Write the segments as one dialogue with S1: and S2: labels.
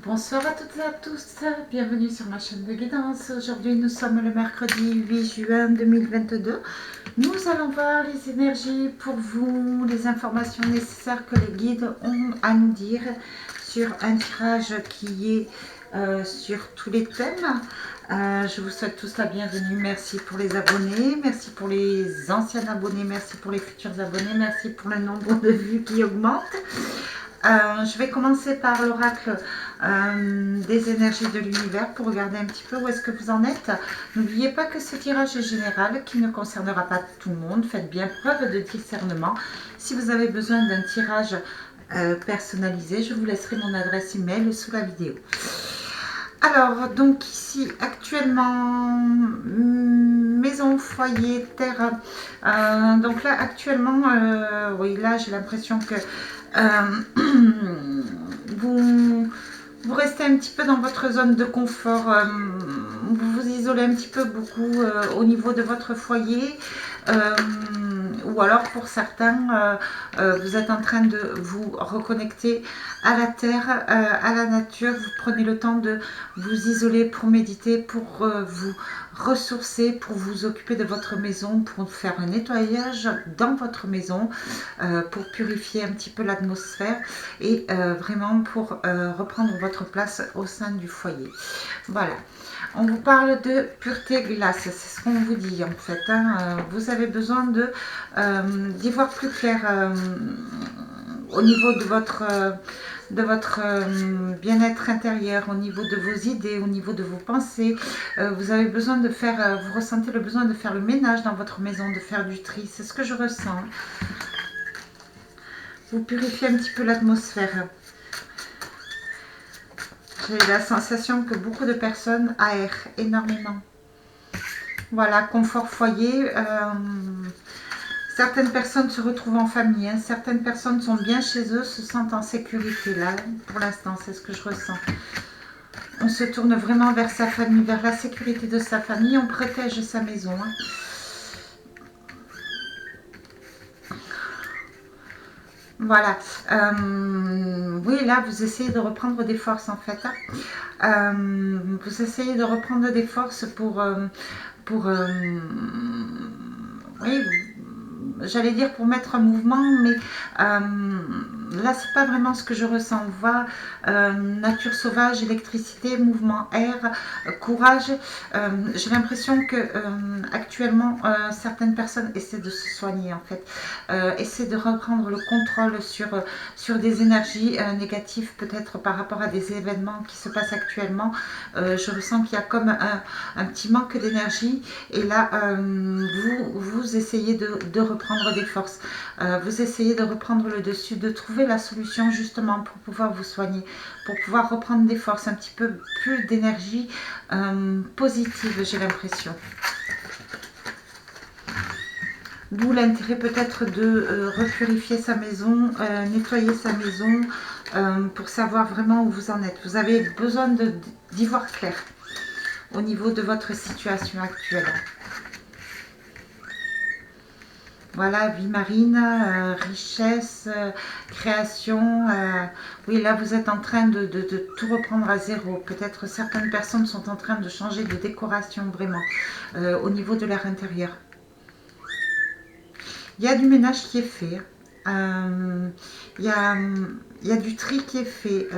S1: Bonsoir à toutes et à tous, bienvenue sur ma chaîne de guidance. Aujourd'hui nous sommes le mercredi 8 juin 2022. Nous allons voir les énergies pour vous, les informations nécessaires que les guides ont à nous dire sur un tirage qui est sur tous les thèmes. Je vous souhaite tous la bienvenue, merci pour les abonnés, merci pour les anciens abonnés, merci pour les futurs abonnés, merci pour le nombre de vues qui augmente. Je vais commencer par l'oracle des énergies de l'univers pour regarder un petit peu où est-ce que vous en êtes. N'oubliez pas que ce tirage est général qui ne concernera pas tout le monde. Faites bien preuve de discernement. Si vous avez besoin d'un tirage personnalisé, je vous laisserai mon adresse email sous la vidéo. Alors, donc ici, actuellement, maison, foyer, terre. Donc là, actuellement, oui, là, j'ai l'impression que vous restez un petit peu dans votre zone de confort, vous vous isolez un petit peu beaucoup au niveau de votre foyer, ou alors pour certains, vous êtes en train de vous reconnecter à la terre, à la nature, vous prenez le temps de vous isoler pour méditer, pour vous ressourcer, pour vous occuper de votre maison, pour faire un nettoyage dans votre maison, pour purifier un petit peu l'atmosphère et vraiment pour reprendre votre place au sein du foyer. Voilà. On vous parle de pureté glace, c'est ce qu'on vous dit en fait. Vous avez besoin d'y voir plus clair au niveau de votre bien-être intérieur, au niveau de vos idées, au niveau de vos pensées. Vous avez besoin de faire, vous ressentez le besoin de faire le ménage dans votre maison, de faire du tri, c'est ce que je ressens. Vous purifiez un petit peu l'atmosphère. J'ai la sensation que beaucoup de personnes aèrent énormément. Voilà, confort foyer. Certaines personnes se retrouvent en famille. Certaines personnes sont bien chez eux, se sentent en sécurité. Là, pour l'instant, c'est ce que je ressens. On se tourne vraiment vers sa famille, vers la sécurité de sa famille. On protège sa maison. Voilà. Oui, là, vous essayez de reprendre des forces, en fait. Vous essayez de reprendre des forces pour oui, j'allais dire pour mettre un mouvement, mais là, c'est pas vraiment ce que je ressens. On voit nature sauvage, électricité, mouvement air, courage. J'ai l'impression que actuellement, certaines personnes essaient de se soigner, en fait. Essaient de reprendre le contrôle sur des énergies négatives, peut-être par rapport à des événements qui se passent actuellement. Je ressens qu'il y a comme un petit manque d'énergie. Et là, vous essayez de reprendre des forces. Vous essayez de reprendre le dessus, de trouver la solution justement pour pouvoir vous soigner, pour pouvoir reprendre des forces, un petit peu plus d'énergie positive, j'ai l'impression. D'où l'intérêt peut-être de repurifier sa maison, nettoyer sa maison, pour savoir vraiment où vous en êtes. Vous avez besoin d'y voir clair au niveau de votre situation actuelle. Voilà, vie marine, richesse, création. Oui, là, vous êtes en train de tout reprendre à zéro. Peut-être certaines personnes sont en train de changer de décoration, vraiment, au niveau de leur intérieur. Il y a du ménage qui est fait. Il y a du tri qui est fait.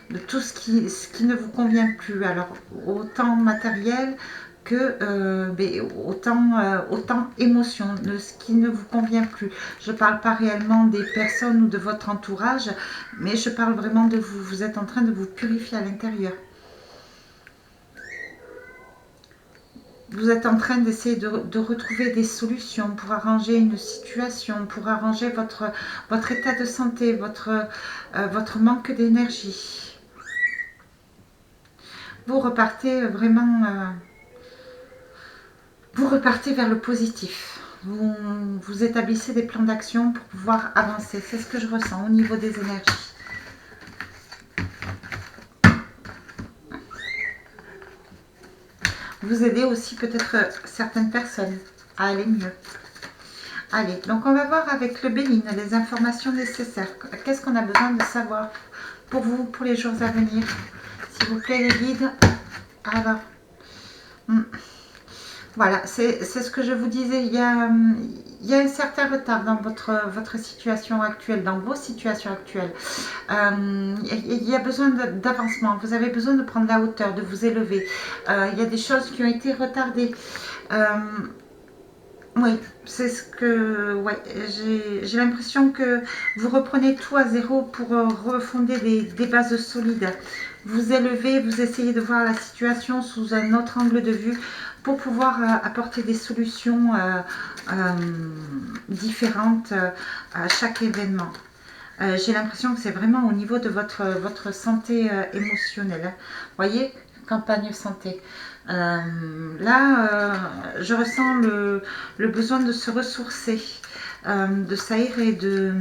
S1: De tout ce qui ne vous convient plus. Alors, autant matériel que autant émotion, de ce qui ne vous convient plus. Je ne parle pas réellement des personnes ou de votre entourage, mais je parle vraiment de vous. Vous êtes en train de vous purifier à l'intérieur. Vous êtes en train d'essayer de retrouver des solutions pour arranger une situation, pour arranger votre état de santé, votre manque d'énergie. Vous repartez vraiment... vous repartez vers le positif. Vous établissez des plans d'action pour pouvoir avancer. C'est ce que je ressens au niveau des énergies. Vous aidez aussi peut-être certaines personnes à aller mieux. Allez, donc on va voir avec le Béline les informations nécessaires. Qu'est-ce qu'on a besoin de savoir pour vous, pour les jours à venir? S'il vous plaît, les guides. Alors, voilà, c'est ce que je vous disais. Il y a un certain retard dans votre situation actuelle, dans vos situations actuelles. Il y a besoin d'avancement. Vous avez besoin de prendre la hauteur, de vous élever. Il y a des choses qui ont été retardées. Oui, c'est ce que... Ouais, j'ai l'impression que vous reprenez tout à zéro pour refonder des bases solides. Vous élevez, vous essayez de voir la situation sous un autre angle de vue pour pouvoir apporter des solutions différentes à chaque événement. J'ai l'impression que c'est vraiment au niveau de votre santé émotionnelle. Vous voyez, campagne santé. Là, je ressens le besoin de se ressourcer, de s'aérer, d'un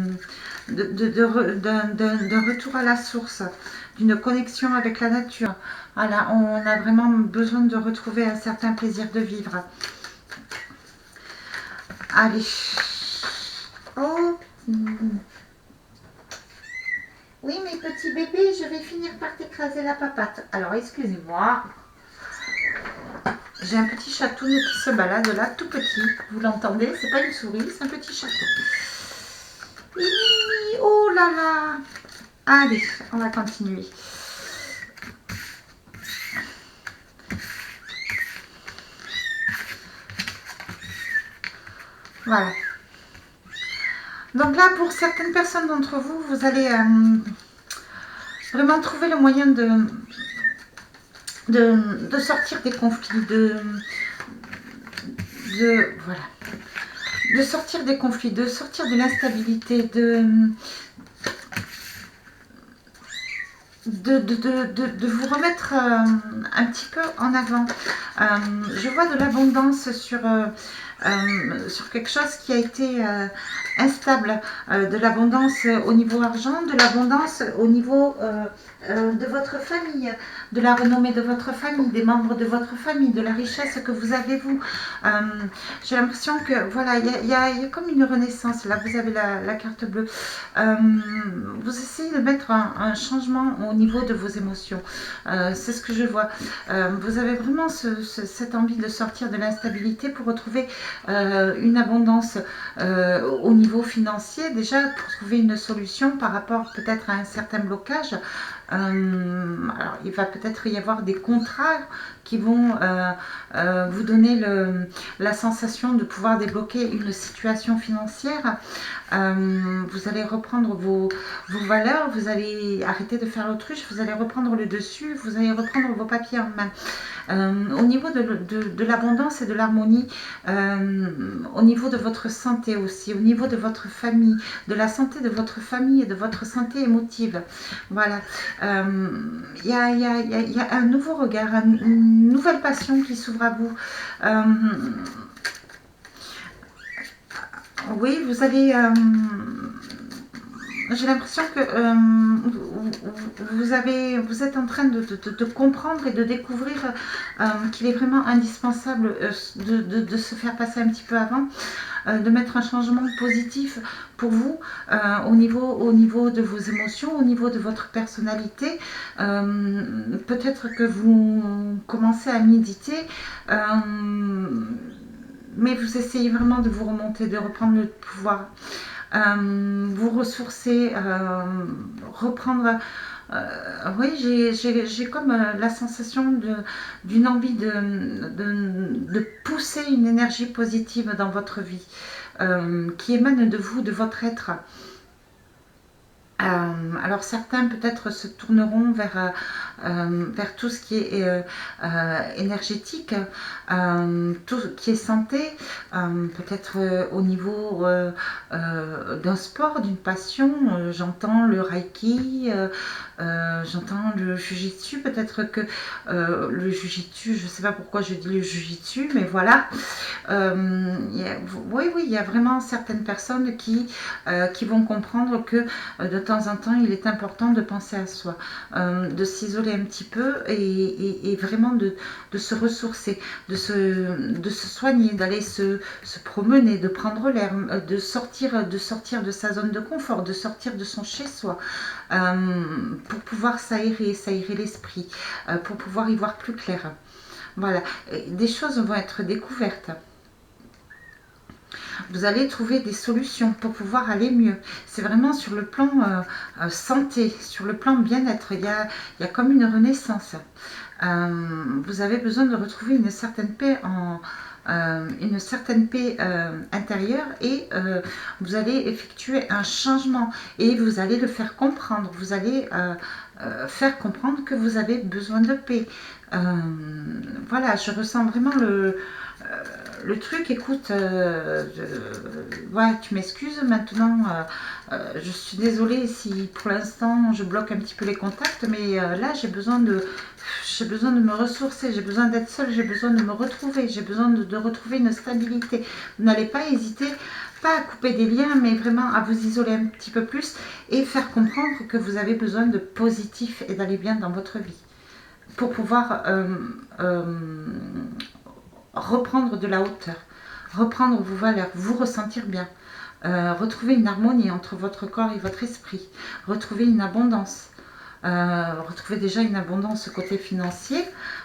S1: retour à la source, d'une connexion avec la nature. Voilà, on a vraiment besoin de retrouver un certain plaisir de vivre. Allez. Oh. Oui, mes petits bébés, je vais finir par t'écraser la papate. Alors, excusez-moi. J'ai un petit chatou qui se balade là, tout petit. Vous l'entendez? C'est pas une souris, c'est un petit chatou. Oh là là. Allez, on va continuer. Voilà. Donc là, pour certaines personnes d'entre vous, vous allez vraiment trouver le moyen de sortir des conflits, voilà, de sortir des conflits, de sortir de l'instabilité, de vous remettre un petit peu en avant. Je vois de l'abondance sur quelque chose qui a été instable, de l'abondance au niveau argent, de l'abondance au niveau de votre famille, de la renommée de votre famille, des membres de votre famille, de la richesse que vous avez vous. J'ai l'impression que voilà, il y a comme une renaissance. Là, vous avez la carte bleue. Vous essayez de mettre un changement au niveau de vos émotions. C'est ce que je vois. Vous avez vraiment cette envie de sortir de l'instabilité pour retrouver une abondance au niveau financier, déjà pour trouver une solution par rapport peut-être à un certain blocage. Alors il va peut-être y avoir des contrats qui vont vous donner la sensation de pouvoir débloquer une situation financière. Vous allez reprendre vos valeurs, vous allez arrêter de faire l'autruche, vous allez reprendre le dessus, vous allez reprendre vos papiers en main. Au niveau de l'abondance et de l'harmonie, au niveau de votre santé aussi, au niveau de votre famille, de la santé de votre famille et de votre santé émotive. Voilà. Il y a un nouveau regard, une nouvelle passion qui s'ouvre à vous. Oui, vous allez... j'ai l'impression que vous êtes en train de comprendre et de découvrir qu'il est vraiment indispensable de se faire passer un petit peu avant, de mettre un changement positif pour vous au niveau de vos émotions, au niveau de votre personnalité. Peut-être que vous commencez à méditer, mais vous essayez vraiment de vous remonter, de reprendre le pouvoir. Vous ressourcer, reprendre. Oui, j'ai comme la sensation d'une envie de pousser une énergie positive dans votre vie, qui émane de vous, de votre être. Alors certains peut-être se tourneront vers tout ce qui est énergétique, tout ce qui est santé, peut-être au niveau d'un sport, d'une passion. J'entends le Reiki, j'entends le Jujitsu, peut-être que le Jujitsu, je ne sais pas pourquoi je dis le Jujitsu, mais voilà. Oui, il y a vraiment certaines personnes qui vont comprendre que de temps en temps, temps, il est important de penser à soi, de s'isoler un petit peu et vraiment de se ressourcer, de se soigner, d'aller se promener, de prendre l'air, de sortir de sa zone de confort, de sortir de son chez-soi, pour pouvoir s'aérer l'esprit, pour pouvoir y voir plus clair. Voilà, des choses vont être découvertes. Vous allez trouver des solutions pour pouvoir aller mieux. C'est vraiment sur le plan santé, sur le plan bien-être. Il y a comme une renaissance. Vous avez besoin de retrouver une certaine paix intérieure et vous allez effectuer un changement et vous allez le faire comprendre. Vous allez faire comprendre que vous avez besoin de paix. Voilà, je ressens vraiment le truc. Écoute, ouais, tu m'excuses maintenant, je suis désolée si pour l'instant je bloque un petit peu les contacts, mais là j'ai besoin de me ressourcer, j'ai besoin d'être seule, j'ai besoin de me retrouver, j'ai besoin de retrouver une stabilité. Vous n'allez pas hésiter, pas à couper des liens, mais vraiment à vous isoler un petit peu plus et faire comprendre que vous avez besoin de positif et d'aller bien dans votre vie pour pouvoir reprendre de la hauteur, reprendre vos valeurs, vous ressentir bien, retrouver une harmonie entre votre corps et votre esprit, retrouver une abondance. Retrouver déjà une abondance côté financier,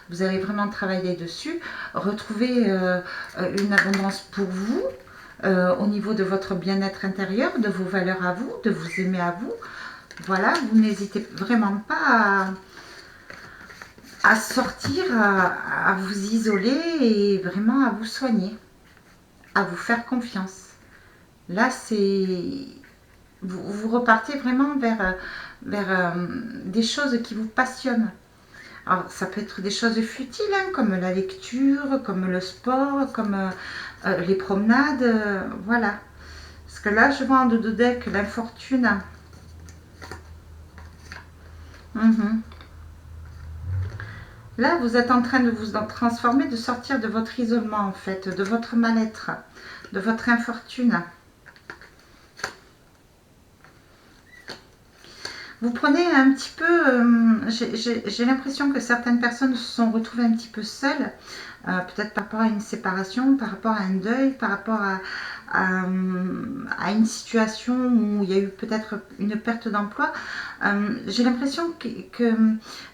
S1: vous allez vraiment travailler dessus, retrouver une abondance pour vous, au niveau de votre bien-être intérieur, de vos valeurs à vous, de vous aimer à vous. Voilà, vous n'hésitez vraiment pas à sortir, à vous isoler et vraiment à vous soigner, à vous faire confiance. Là, vous repartez vraiment vers des choses qui vous passionnent. Alors, ça peut être des choses futiles, hein, comme la lecture, comme le sport, comme les promenades, voilà. Parce que là, je vois en dos deck l'infortune. Là, vous êtes en train de vous transformer, de sortir de votre isolement, en fait, de votre mal-être, de votre infortune. Vous prenez un petit peu, j'ai l'impression que certaines personnes se sont retrouvées un petit peu seules, peut-être par rapport à une séparation, par rapport à un deuil, par rapport à une situation où il y a eu peut-être une perte d'emploi. J'ai l'impression que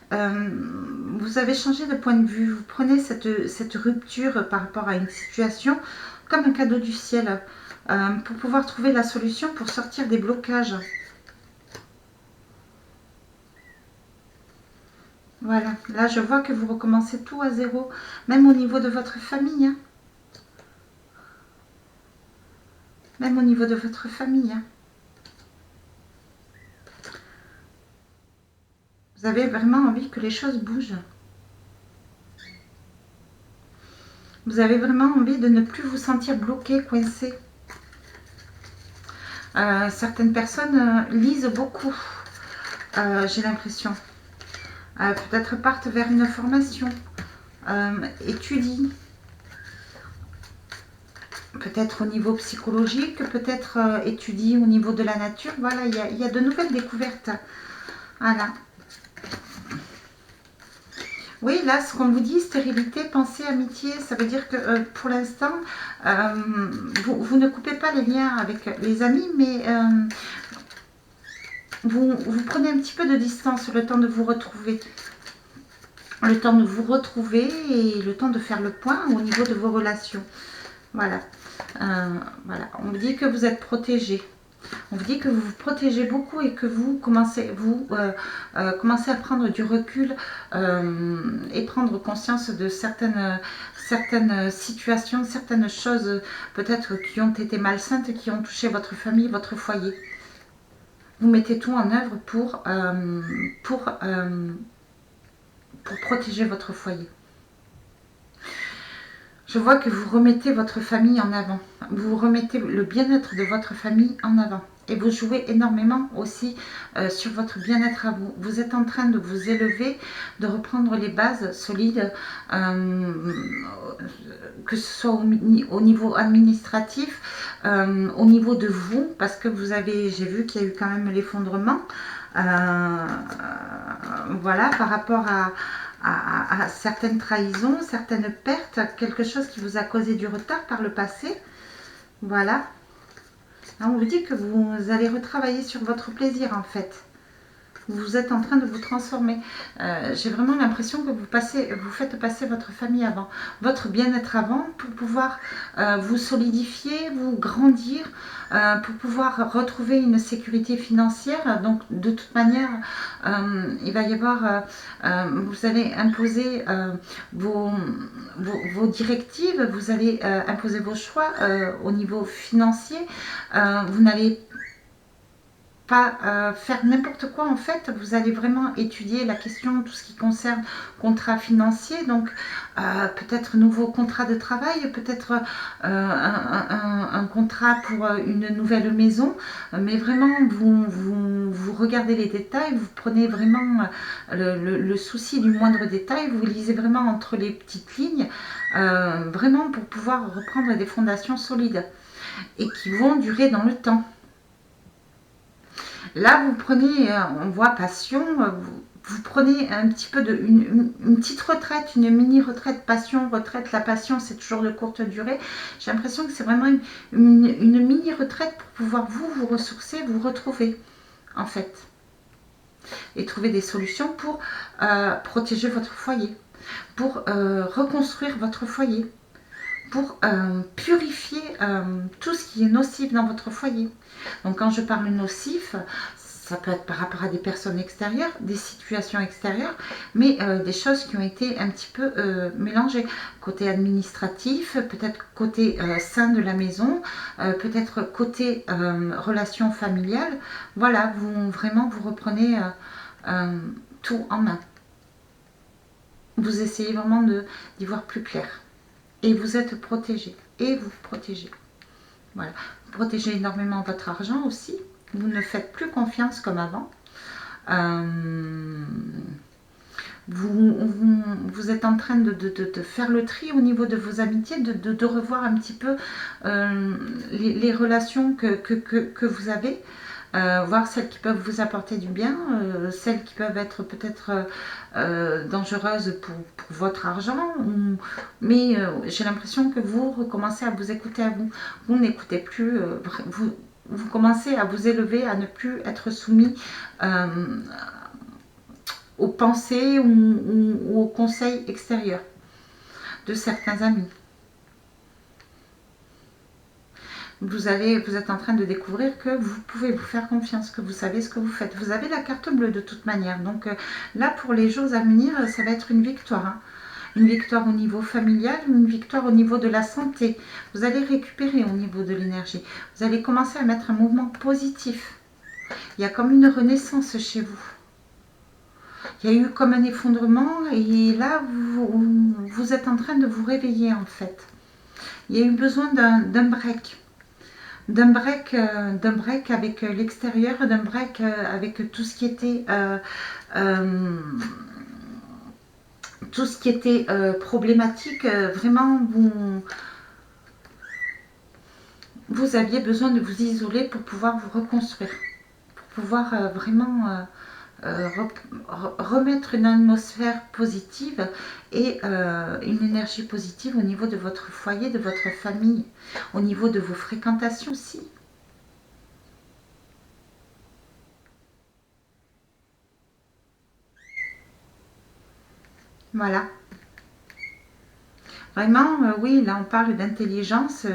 S1: vous avez changé de point de vue. Vous prenez cette rupture par rapport à une situation comme un cadeau du ciel pour pouvoir trouver la solution pour sortir des blocages. Voilà, là je vois que vous recommencez tout à zéro, même au niveau de votre famille. Hein. Même au niveau de votre famille. Hein. Vous avez vraiment envie que les choses bougent. Vous avez vraiment envie de ne plus vous sentir bloqué, coincé. Certaines personnes lisent beaucoup, j'ai l'impression. Peut-être partent vers une formation, étudient, peut-être au niveau psychologique, peut-être étudient au niveau de la nature. Voilà, il y a de nouvelles découvertes. Voilà. Oui, là, ce qu'on vous dit, stérilité, pensée, amitié, ça veut dire que pour l'instant, vous ne coupez pas les liens avec les amis, mais vous prenez un petit peu de distance, le temps de vous retrouver. Le temps de vous retrouver et le temps de faire le point au niveau de vos relations. Voilà. Voilà. On vous dit que vous êtes protégé. On vous dit que vous vous protégez beaucoup et que vous commencez à prendre du recul et prendre conscience de certaines situations, certaines choses peut-être qui ont été malsaines, qui ont touché votre famille, votre foyer. Vous mettez tout en œuvre pour protéger votre foyer. Je vois que vous remettez votre famille en avant. Vous remettez le bien-être de votre famille en avant. Et vous jouez énormément aussi sur votre bien-être à vous. Vous êtes en train de vous élever, de reprendre les bases solides, que ce soit au niveau administratif, au niveau de vous, parce que j'ai vu qu'il y a eu quand même l'effondrement. Voilà, par rapport à certaines trahisons, certaines pertes, quelque chose qui vous a causé du retard par le passé. Voilà. Là, on vous dit que vous allez retravailler sur votre plaisir en fait. Vous êtes en train de vous transformer. J'ai vraiment l'impression que vous faites passer votre famille avant, votre bien-être avant, pour pouvoir vous solidifier, vous grandir, pour pouvoir retrouver une sécurité financière. Donc de toute manière, il va y avoir, vous allez imposer vos directives, vous allez imposer vos choix au niveau financier. Vous n'allez pas faire n'importe quoi en fait, vous allez vraiment étudier la question, tout ce qui concerne contrat financier, donc peut-être nouveau contrat de travail, peut-être un contrat pour une nouvelle maison, mais vraiment vous regardez les détails, vous prenez vraiment le souci du moindre détail, vous lisez vraiment entre les petites lignes, vraiment pour pouvoir reprendre des fondations solides et qui vont durer dans le temps. Là, vous prenez, on voit passion, vous prenez un petit peu une petite retraite, une mini-retraite, passion, retraite. La passion, c'est toujours de courte durée. J'ai l'impression que c'est vraiment une mini-retraite pour pouvoir vous ressourcer, vous retrouver, en fait. Et trouver des solutions pour protéger votre foyer, pour reconstruire votre foyer, pour purifier tout ce qui est nocif dans votre foyer. Donc quand je parle nocif, ça peut être par rapport à des personnes extérieures, des situations extérieures, mais des choses qui ont été un petit peu mélangées. Côté administratif, peut-être côté sein de la maison, peut-être côté relation familiale. Voilà, vraiment vous reprenez tout en main. Vous essayez vraiment d'y voir plus clair. Et vous êtes protégé. Et vous protégez. Voilà. Vous protégez énormément votre argent aussi. Vous ne faites plus confiance comme avant. Vous êtes en train de faire le tri au niveau de vos amitiés, de revoir un petit peu les relations que vous avez. Voir celles qui peuvent vous apporter du bien, celles qui peuvent être peut-être dangereuses pour votre argent, mais j'ai l'impression que vous recommencez à vous écouter à vous. Vous n'écoutez plus, vous commencez à vous élever, à ne plus être soumis aux pensées ou aux conseils extérieurs de certains amis. Vous êtes en train de découvrir que vous pouvez vous faire confiance, que vous savez ce que vous faites. Vous avez la carte bleue de toute manière. Donc là, pour les jours à venir, ça va être une victoire. Hein. Une victoire au niveau familial, une victoire au niveau de la santé. Vous allez récupérer au niveau de l'énergie. Vous allez commencer à mettre un mouvement positif. Il y a comme une renaissance chez vous. Il y a eu comme un effondrement et là, vous êtes en train de vous réveiller en fait. Il y a eu besoin d'un break. D'un break avec l'extérieur, d'un break avec tout ce qui était problématique. Vraiment, vous aviez besoin de vous isoler pour pouvoir vous reconstruire, pour pouvoir vraiment remettre une atmosphère positive et une énergie positive au niveau de votre foyer, de votre famille, au niveau de vos fréquentations aussi. Voilà. Vraiment, oui, là on parle d'intelligence.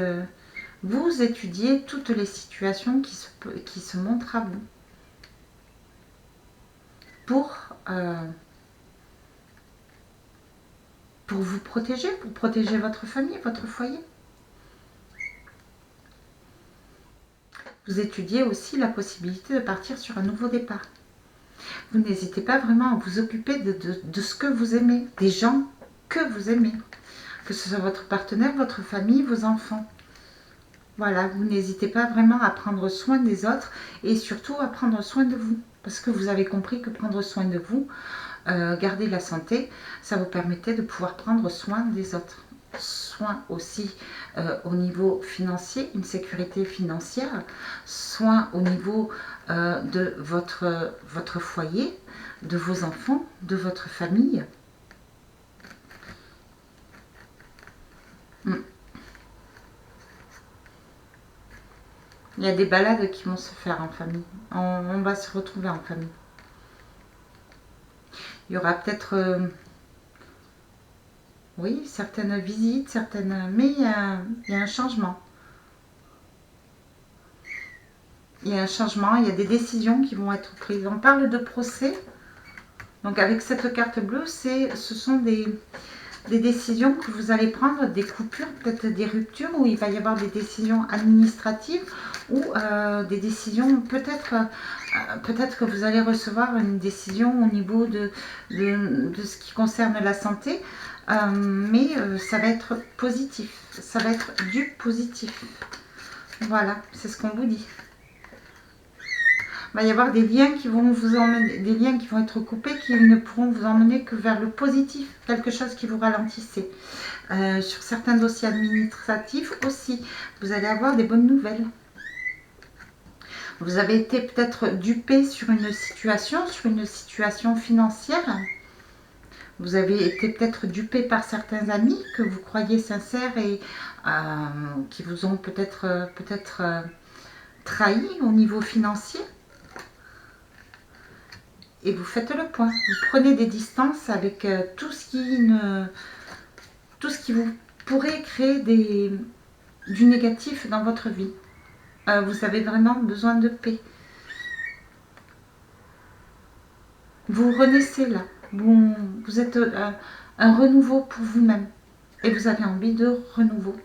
S1: Vous étudiez toutes les situations qui se montrent à vous. Pour vous protéger, pour protéger votre famille, votre foyer. Vous étudiez aussi la possibilité de partir sur un nouveau départ. Vous n'hésitez pas vraiment à vous occuper de ce que vous aimez, des gens que vous aimez, que ce soit votre partenaire, votre famille, vos enfants. Voilà, vous n'hésitez pas vraiment à prendre soin des autres et surtout à prendre soin de vous. Parce que vous avez compris que prendre soin de vous, garder la santé, ça vous permettait de pouvoir prendre soin des autres. Soin aussi au niveau financier, une sécurité financière, soin au niveau de votre foyer, de vos enfants, de votre famille. Il y a des balades qui vont se faire en famille. On va se retrouver en famille. Il y aura peut-être, oui, certaines visites, mais il y a un changement. Il y a un changement, il y a des décisions qui vont être prises. On parle de procès. Donc avec cette carte bleue, ce sont des décisions que vous allez prendre, des coupures, peut-être des ruptures, où il va y avoir des décisions administratives ou des décisions, peut-être que vous allez recevoir une décision au niveau de ce qui concerne la santé, mais ça va être positif, ça va être du positif. Voilà, c'est ce qu'on vous dit. Il va y avoir des liens qui vont vous emmener, des liens qui vont être coupés, qui ne pourront vous emmener que vers le positif, quelque chose qui vous ralentissait. Sur certains dossiers administratifs aussi, vous allez avoir des bonnes nouvelles. Vous avez été peut-être dupé sur une situation financière. Vous avez été peut-être dupé par certains amis que vous croyez sincères et qui vous ont peut-être trahi au niveau financier. Et vous faites le point. Vous prenez des distances avec tout ce qui vous pourrait créer du négatif dans votre vie. Vous avez vraiment besoin de paix. Vous renaissez là. Vous êtes un renouveau pour vous-même. Et vous avez envie de renouveau.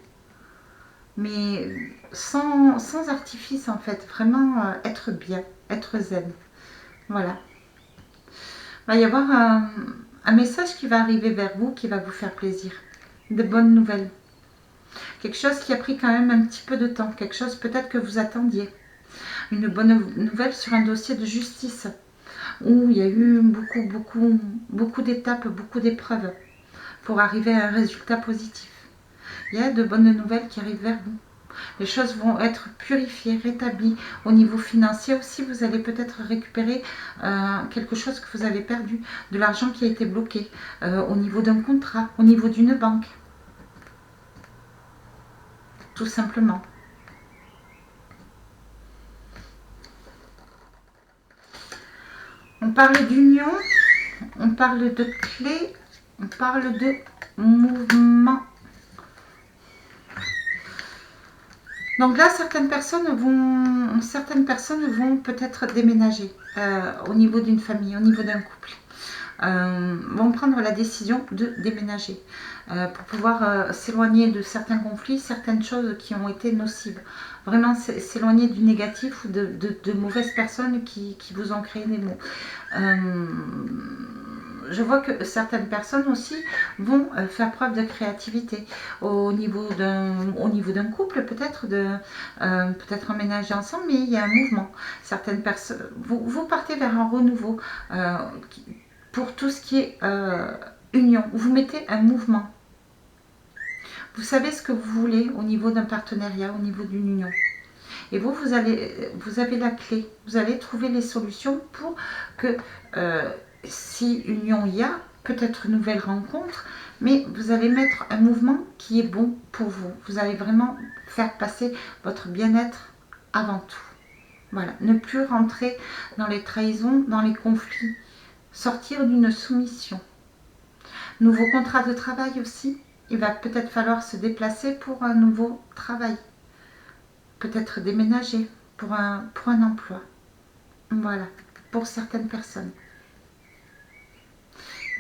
S1: Mais sans artifice en fait. Vraiment être bien, être zen. Voilà. Il va y avoir un message qui va arriver vers vous, qui va vous faire plaisir. De bonnes nouvelles. Quelque chose qui a pris quand même un petit peu de temps. Quelque chose peut-être que vous attendiez. Une bonne nouvelle sur un dossier de justice. Où il y a eu beaucoup d'étapes, beaucoup d'épreuves. Pour arriver à un résultat positif. Il y a de bonnes nouvelles qui arrivent vers vous. Les choses vont être purifiées, rétablies. Au niveau financier aussi, vous allez peut-être récupérer quelque chose que vous avez perdu. De l'argent qui a été bloqué. Au niveau d'un contrat, au niveau d'une banque. Tout simplement. On parle d'union, on parle de clé, on parle de mouvement. Donc là, certaines personnes vont peut-être déménager au niveau d'une famille, au niveau d'un couple. Vont prendre la décision de déménager pour pouvoir s'éloigner de certains conflits, certaines choses qui ont été nocives. Vraiment s'éloigner du négatif ou de mauvaises personnes qui vous ont créé des maux. Je vois que certaines personnes aussi vont faire preuve de créativité au niveau d'un couple, peut-être emménager ensemble, mais il y a un mouvement. Certaines personnes, vous partez vers un renouveau pour tout ce qui est union. Vous mettez un mouvement. Vous savez ce que vous voulez au niveau d'un partenariat, au niveau d'une union. Et vous avez la clé. Vous allez trouver les solutions pour que si union il y a, peut-être une nouvelle rencontre, mais vous allez mettre un mouvement qui est bon pour vous. Vous allez vraiment faire passer votre bien-être avant tout. Voilà, ne plus rentrer dans les trahisons, dans les conflits. Sortir d'une soumission. Nouveau contrat de travail aussi. Il va peut-être falloir se déplacer pour un nouveau travail. Peut-être déménager pour un emploi. Voilà, pour certaines personnes.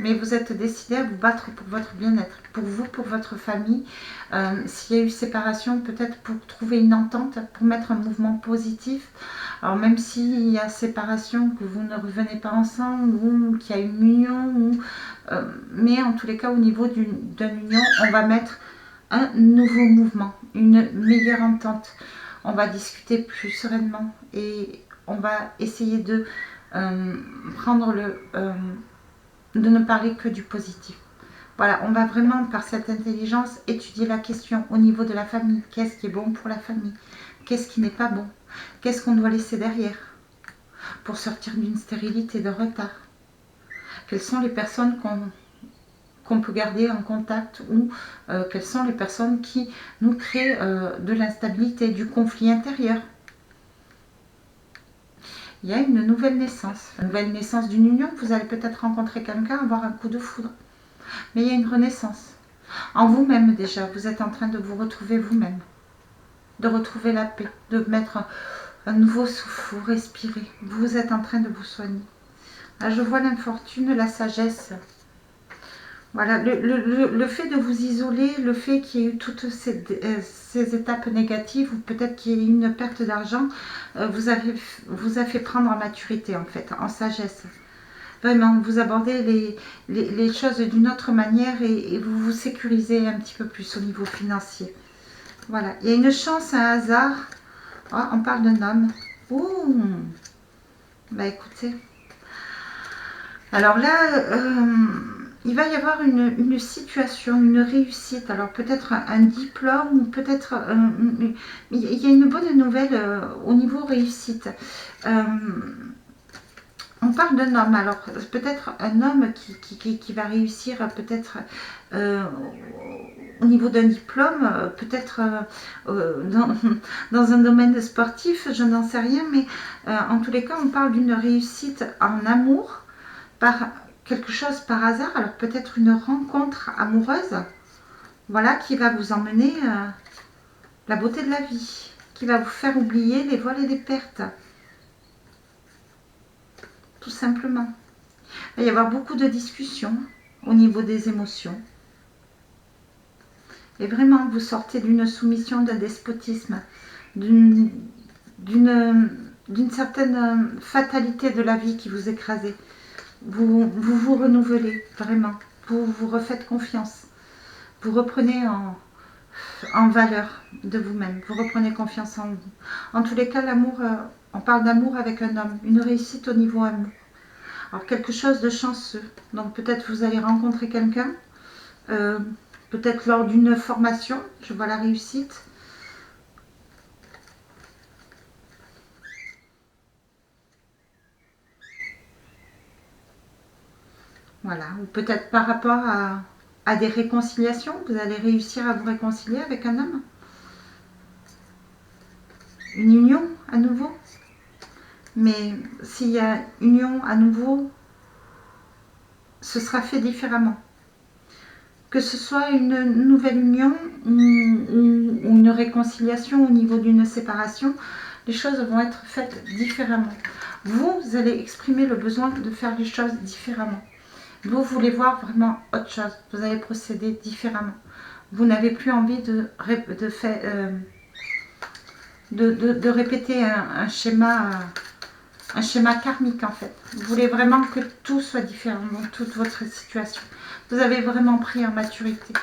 S1: Mais vous êtes décidé à vous battre pour votre bien-être, pour vous, pour votre famille. S'il y a eu séparation, peut-être pour trouver une entente, pour mettre un mouvement positif. Alors même s'il y a séparation, que vous ne revenez pas ensemble, ou qu'il y a une union, mais en tous les cas, au niveau d'une union, on va mettre un nouveau mouvement, une meilleure entente. On va discuter plus sereinement et on va essayer de de ne parler que du positif. Voilà, on va vraiment, par cette intelligence, étudier la question au niveau de la famille. Qu'est-ce qui est bon pour la famille? Qu'est-ce qui n'est pas bon? Qu'est-ce qu'on doit laisser derrière? pour sortir d'une stérilité de retard? Quelles sont les personnes qu'on peut garder en contact, ou quelles sont les personnes qui nous créent de l'instabilité, du conflit intérieur? Il y a une nouvelle naissance d'une union. Vous allez peut-être rencontrer quelqu'un, avoir un coup de foudre. Mais il y a une renaissance. En vous-même déjà, vous êtes en train de vous retrouver vous-même. De retrouver la paix, de mettre un nouveau souffle, vous respirez. Vous êtes en train de vous soigner. Là, je vois l'infortune, la sagesse. Voilà, le fait de vous isoler, le fait qu'il y ait eu toutes ces étapes négatives, ou peut-être qu'il y ait eu une perte d'argent, vous a fait prendre en maturité, en fait, en sagesse. Vraiment, vous abordez les choses d'une autre manière, et vous vous sécurisez un petit peu plus au niveau financier. Voilà, il y a une chance, un hasard. Oh, on parle d'un homme. Ouh, bah écoutez. Alors là, il va y avoir une situation, une réussite. Alors peut-être un diplôme, ou peut-être... il y a une bonne nouvelle au niveau réussite. On parle d'un homme, alors peut-être un homme qui va réussir peut-être au niveau d'un diplôme, peut-être dans un domaine sportif, je n'en sais rien, mais en tous les cas, on parle d'une réussite en amour, par quelque chose par hasard, alors peut-être une rencontre amoureuse, voilà, qui va vous emmener la beauté de la vie, qui va vous faire oublier les vols et les pertes. Tout simplement. Il va y avoir beaucoup de discussions au niveau des émotions. Et vraiment, vous sortez d'une soumission, d'un despotisme, d'une certaine fatalité de la vie qui vous écrasait. Vous renouvelez, vraiment. Vous vous refaites confiance. Vous reprenez en valeur de vous-même. Vous reprenez confiance en vous. En tous les cas, l'amour, on parle d'amour avec un homme. Une réussite au niveau amour. Alors, quelque chose de chanceux. Donc, peut-être vous allez rencontrer quelqu'un. Peut-être lors d'une formation. Je vois la réussite. Voilà. Ou peut-être par rapport à des réconciliations. Vous allez réussir à vous réconcilier avec un homme. Une union à nouveau. Mais s'il y a union à nouveau, ce sera fait différemment. Que ce soit une nouvelle union ou une réconciliation au niveau d'une séparation, les choses vont être faites différemment. Vous allez exprimer le besoin de faire les choses différemment. Vous voulez voir vraiment autre chose. Vous allez procéder différemment. Vous n'avez plus envie de répéter un schéma karmique, en fait. Vous voulez vraiment que tout soit différent dans toute votre situation. Vous avez vraiment pris en maturité.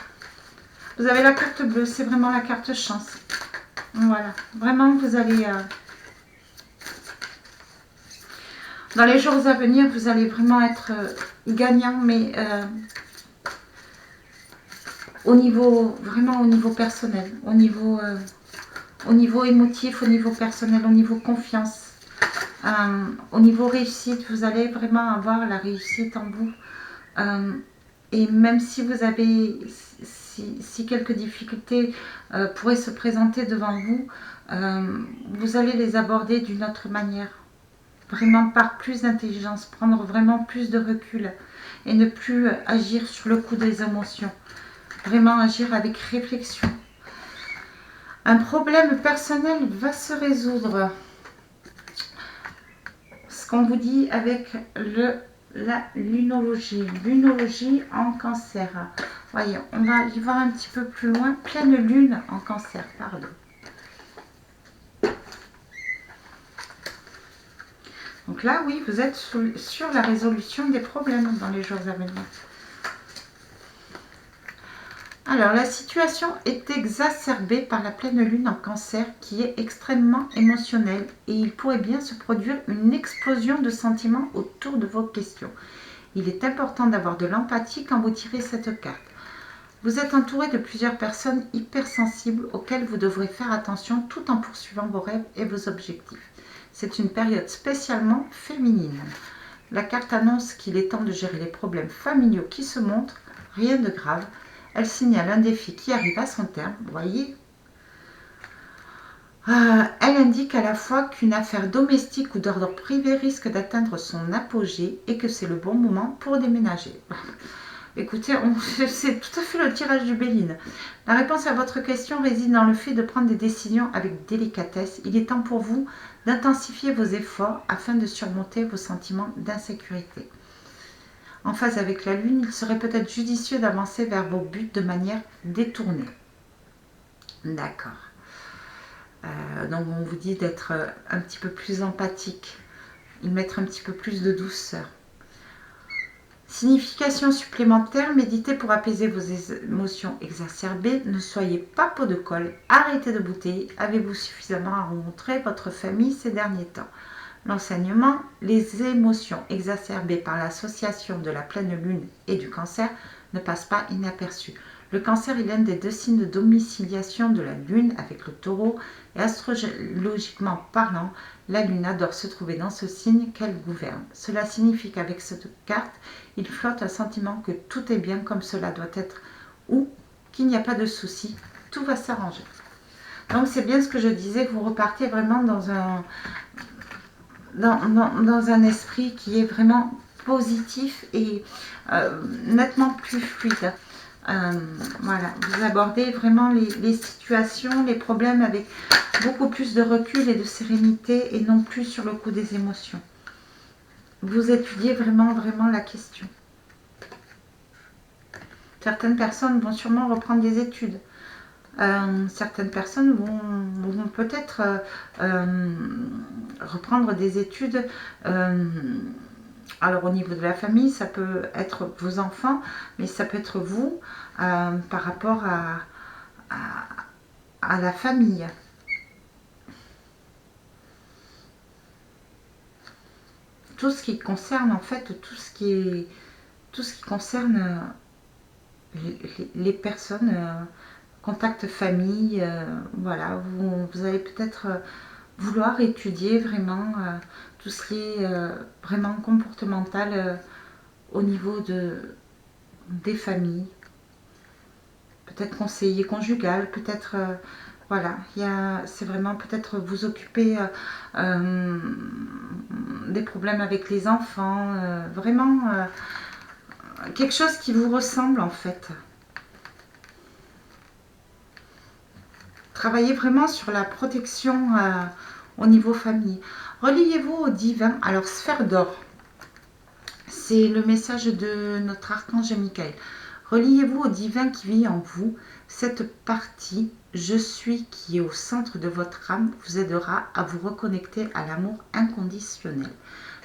S1: Vous avez la carte bleue, c'est vraiment la carte chance. Voilà, vraiment vous allez... dans les jours à venir, vous allez vraiment être gagnant, mais vraiment au niveau personnel, au niveau émotif, au niveau personnel, au niveau confiance. Au niveau réussite, vous allez vraiment avoir la réussite en vous. Et même si vous avez, si quelques difficultés pourraient se présenter devant vous, vous allez les aborder d'une autre manière. Vraiment par plus d'intelligence, prendre vraiment plus de recul et ne plus agir sur le coup des émotions. Vraiment agir avec réflexion. Un problème personnel va se résoudre. Ce qu'on vous dit avec la lunologie. Lunologie en cancer. Voyez, on va y voir un petit peu plus loin. Pleine lune en cancer, pardon. Donc là, oui, vous êtes sur la résolution des problèmes dans les jours à venir. Alors, la situation est exacerbée par la pleine lune en cancer qui est extrêmement émotionnelle et il pourrait bien se produire une explosion de sentiments autour de vos questions. Il est important d'avoir de l'empathie quand vous tirez cette carte. Vous êtes entouré de plusieurs personnes hypersensibles auxquelles vous devrez faire attention tout en poursuivant vos rêves et vos objectifs. C'est une période spécialement féminine. La carte annonce qu'il est temps de gérer les problèmes familiaux qui se montrent, rien de grave. Elle signale un défi qui arrive à son terme, vous voyez. Elle indique à la fois qu'une affaire domestique ou d'ordre privé risque d'atteindre son apogée et que c'est le bon moment pour déménager. Écoutez, c'est tout à fait le tirage du Béline. La réponse à votre question réside dans le fait de prendre des décisions avec délicatesse. Il est temps pour vous d'intensifier vos efforts afin de surmonter vos sentiments d'insécurité. En phase avec la Lune, il serait peut-être judicieux d'avancer vers vos buts de manière détournée. D'accord. Donc on vous dit d'être un petit peu plus empathique, y mettre un petit peu plus de douceur. Signification supplémentaire, méditez pour apaiser vos émotions exacerbées, ne soyez pas peau de colle, arrêtez de bouteiller, avez-vous suffisamment à rencontrer votre famille ces derniers temps. L'enseignement, les émotions exacerbées par l'association de la pleine lune et du cancer ne passent pas inaperçues. Le cancer est l'un des 2 signes de domiciliation de la lune avec le taureau et astrologiquement parlant, la lune adore se trouver dans ce signe qu'elle gouverne. Cela signifie qu'avec cette carte, il flotte un sentiment que tout est bien comme cela doit être ou qu'il n'y a pas de souci, tout va s'arranger. Donc c'est bien ce que je disais, vous repartez vraiment dans un esprit qui est vraiment positif et nettement plus fluide. Voilà, vous abordez vraiment les situations, les problèmes avec beaucoup plus de recul et de sérénité et non plus sur le coup des émotions. Vous étudiez vraiment la question. Certaines personnes vont sûrement reprendre des études. Certaines personnes vont peut-être reprendre des études. Alors au niveau de la famille, ça peut être vos enfants, mais ça peut être vous par rapport à la famille. Tout ce qui concerne en fait, tout ce qui concerne les personnes, contact famille, voilà, vous allez peut-être vouloir étudier vraiment tout ce qui est vraiment comportemental au niveau des familles. Peut-être conseiller conjugal, peut-être, voilà, c'est vraiment peut-être vous occuper des problèmes avec les enfants, vraiment quelque chose qui vous ressemble en fait. Travaillez vraiment sur la protection au niveau famille. Reliez-vous au divin. Alors, sphère d'or, c'est le message de notre archange Michael. Reliez-vous au divin qui vit en vous. Cette partie, je suis, qui est au centre de votre âme, vous aidera à vous reconnecter à l'amour inconditionnel.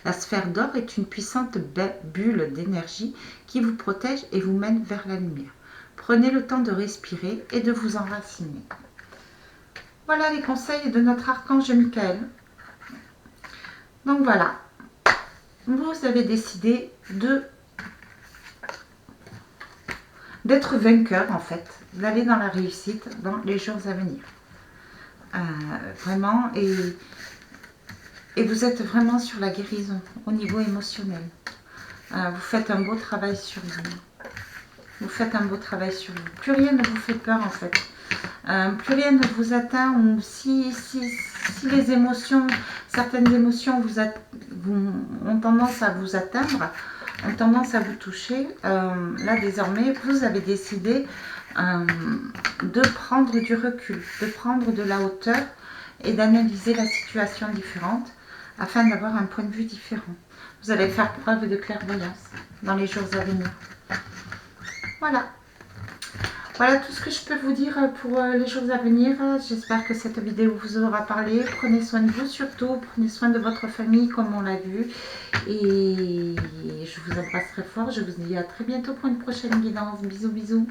S1: La sphère d'or est une puissante bulle d'énergie qui vous protège et vous mène vers la lumière. Prenez le temps de respirer et de vous enraciner. Voilà les conseils de notre archange Michael. Donc voilà, vous avez décidé d'être vainqueur en fait, d'aller dans la réussite dans les jours à venir. Vraiment, et vous êtes vraiment sur la guérison au niveau émotionnel. Vous faites un beau travail sur vous. Vous faites un beau travail sur vous. Plus rien ne vous fait peur en fait. Plus rien ne vous atteint, ou si les émotions, certaines émotions ont tendance à vous atteindre, ont tendance à vous toucher, là désormais vous avez décidé de prendre du recul, de prendre de la hauteur et d'analyser la situation différente afin d'avoir un point de vue différent. Vous allez faire preuve de clairvoyance dans les jours à venir. Voilà. Voilà tout ce que je peux vous dire pour les jours à venir. J'espère que cette vidéo vous aura parlé. Prenez soin de vous surtout. Prenez soin de votre famille comme on l'a vu. Et je vous embrasse très fort. Je vous dis à très bientôt pour une prochaine guidance. Bisous, bisous.